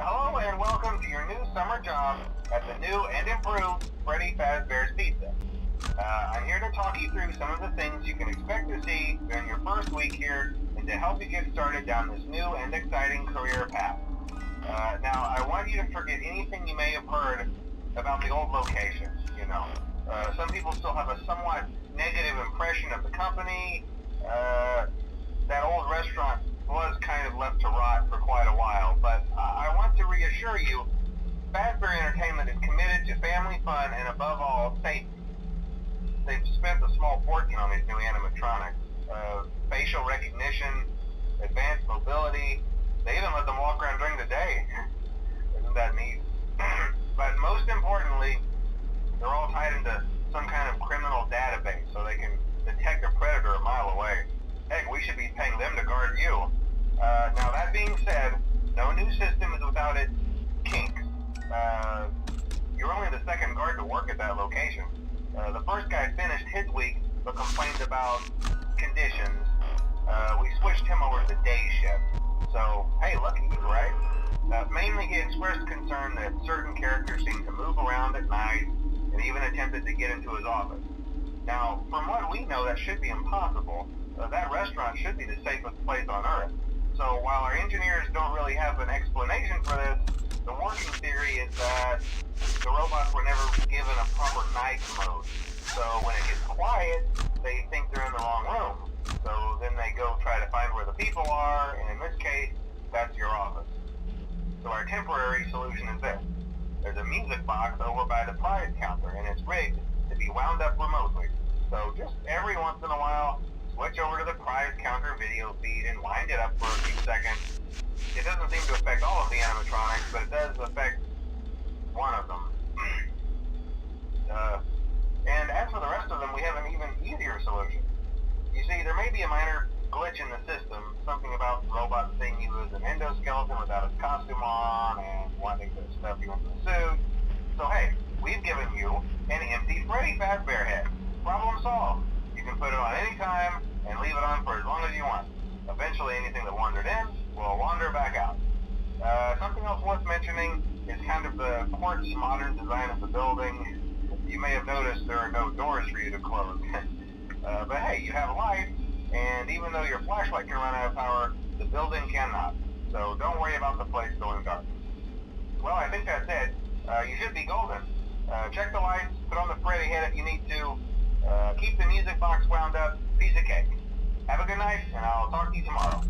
Hello and welcome to your new summer job at the new and improved Freddy Fazbear's Pizza. I'm here to talk you through some of the things you can expect to see during your first week here and to help you get started down this new and exciting career path. Now, I want you to forget anything you may have heard about the old location. Some people still have a somewhat negative impression of the company. That old restaurant was kind of left to rot for quite a while, but I want to reassure you, Fazbear Entertainment is committed to family fun and above all, safety. They've spent a small fortune on these new animatronics. Facial recognition, advanced mobility, they even let them walk around during the day. Isn't that neat? But most importantly, they're all tied into some kind of criminal database so they can detect a predator a mile away. Heck, we should be paying them to guard you. Now that being said, no new system is without its kinks. You're only the second guard to work at that location. The first guy finished his week but complained about conditions. We switched him over to the day shift. So, hey, lucky you, right? Mainly he expressed concern that certain characters seemed to move around at night and even attempted to get into his office. Now, from what we know, that should be impossible. That restaurant should be the safest place on Earth. So while our engineers don't really have an explanation for this, the working theory is that the robots were never given a proper night mode. So when it gets quiet, they think they're in the wrong room. So then they go try to find where the people are, and in this case, that's your office. So our temporary solution is this. There's a music box over by the prize counter, and it's rigged to be wound up remotely. So just every once in a while, switch over to the prize counter video feed and wind it up for a few seconds. It doesn't seem to affect all of the animatronics, but it does affect one of them. And as for the rest of them, we have an even easier solution. You see, there may be a minor glitch in the system, something about the robot seeing you as an endoskeleton without its costume on and wanting to stuff you into the suit. So hey, we've given you an empty Freddy Fazbear head. Problem solved. You can put it on any time and leave it on for as long as you want. Eventually anything that wandered in will wander back out. Something else worth mentioning is kind of the quirky modern design of the building. You may have noticed there are no doors for you to close. But hey, hey, you have lights, and even though your flashlight can run out of power, the building cannot. So don't worry about the place going dark. Well, I think that's it. You should be golden. Check the lights, put on the Freddy head if you need to, keep the music box wound up, piece of cake. Have a good night, and I'll talk to you tomorrow.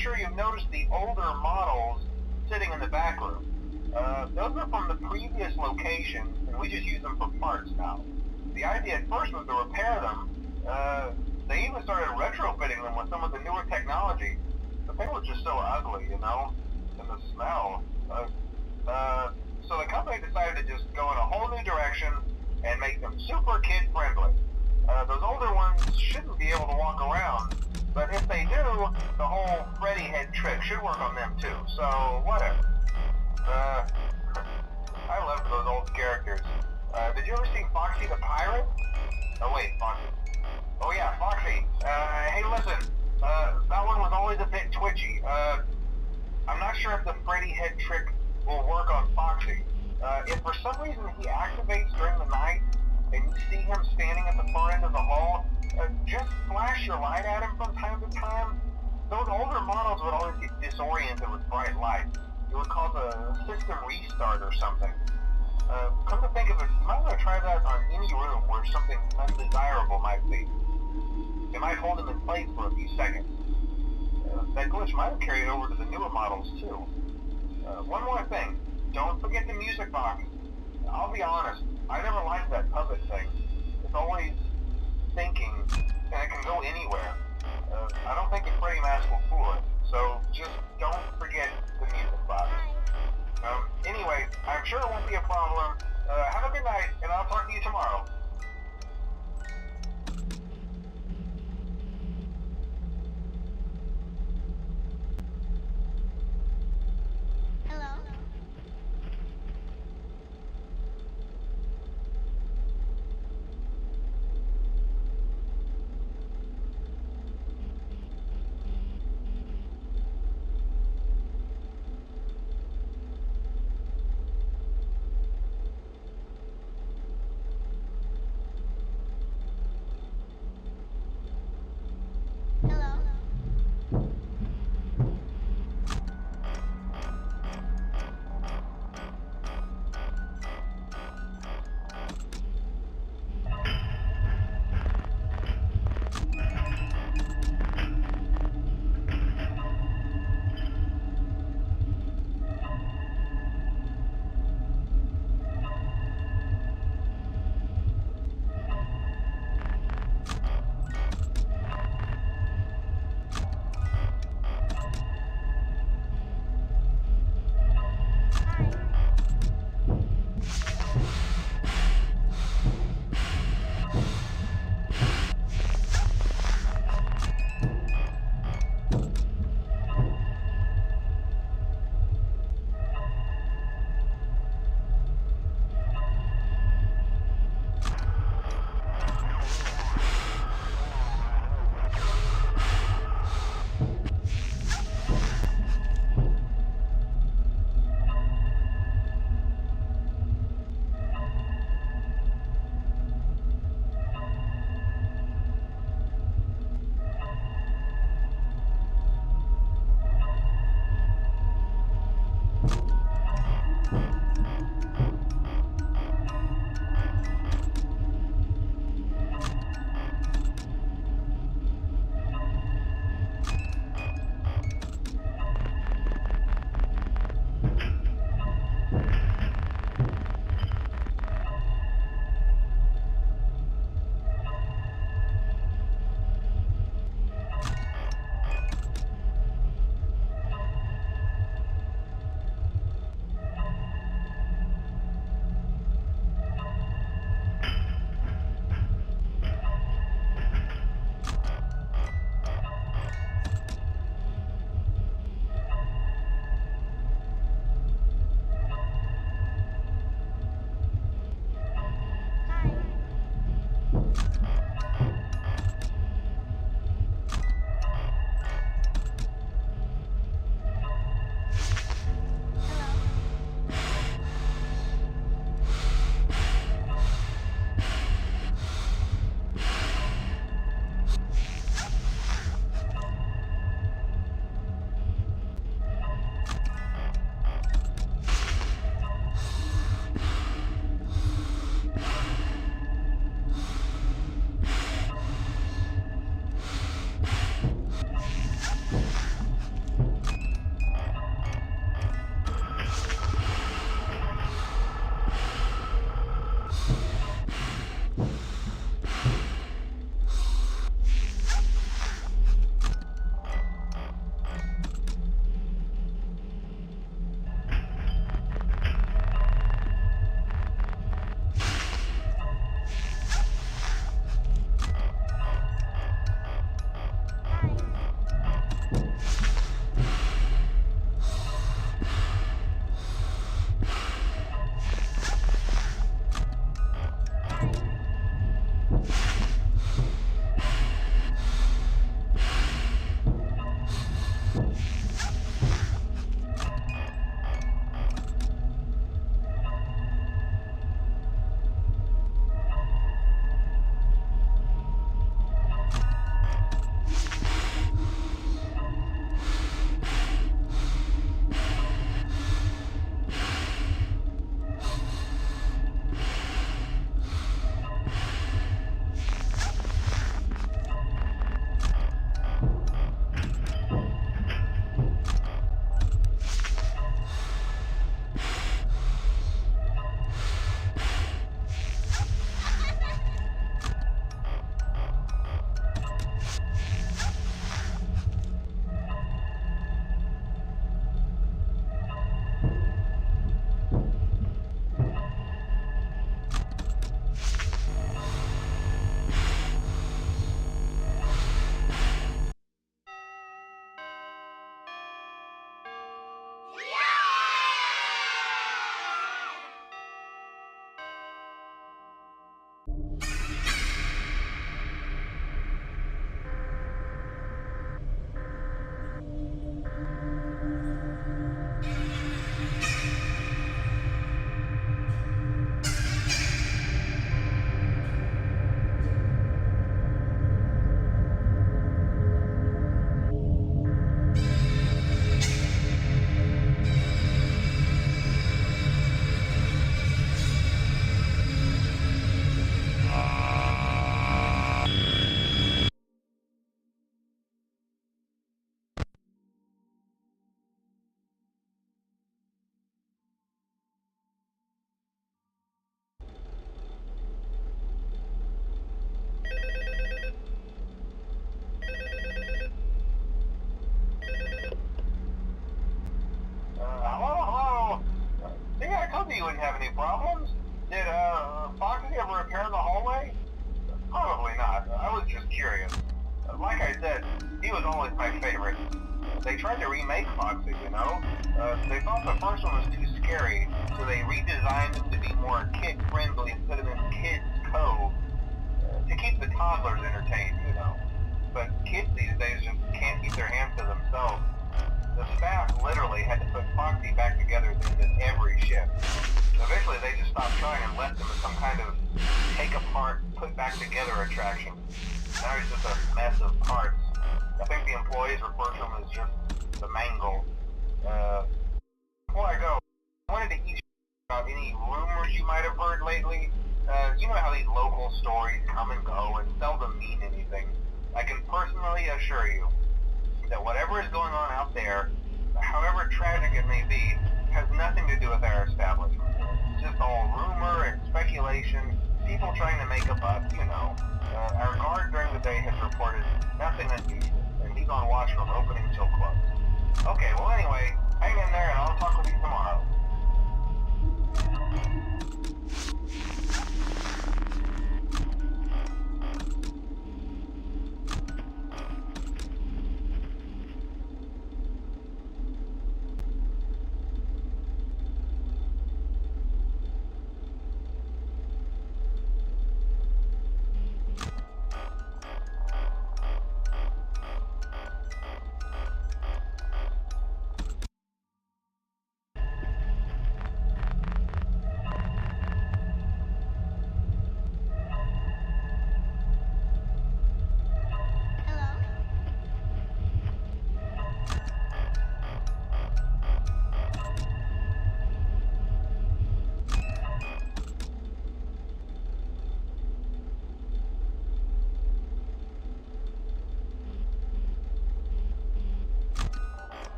sure you've noticed the older models sitting in the back room. Those are from the previous location, and we just use them for parts now. The idea at first was to repair them. They even started retrofitting them with some of the newer technology, but they were just so ugly, Freddy Head Trick should work on them too, so whatever. I loved those old characters. Did you ever see Foxy the Pirate? Oh wait, Foxy. Oh yeah, Foxy. Hey listen, that one was always a bit twitchy. I'm not sure if the Freddy Head Trick will work on Foxy. If for some reason he activates during the night, and you see him standing at the far end of the hall, just flash your light at him from time to time. Those older models would always get disoriented with bright lights. It would cause a system restart or something. Come to think of it, you might want to try that on any room where something undesirable might be. It might hold him in place for a few seconds. That glitch might have carried over to the newer models too. One more thing, don't forget the music box. I'll be honest, I never liked that puppet thing. It's always thinking, and it can go anywhere. I don't think the Freddy mask will fool it, so just don't forget the music box. Anyway, I'm sure it won't be a problem. Have a good night, and I'll talk to you tomorrow. you wouldn't have any problems. Did Foxy ever repair the hallway? Probably not. I was just curious. Like I said, he was always my favorite. They tried to remake Foxy, you know? They thought the first one was too scary, so they redesigned him to be more kid-friendly and put him in Kids Cove to keep the toddlers entertained, you know? But kids these days just can't keep their hands to themselves. The staff literally had to put Foxy back together at the end of every shift. Eventually they just stopped trying and left him as some kind of take-apart, put-back-together attraction. Now he's just a mess of parts. I think the employees refer to him as just the mangle. Before I go, I wanted to eat about any rumors you might have heard lately. You know how these local stories come and go and seldom mean anything. I can personally assure you that whatever is going on out there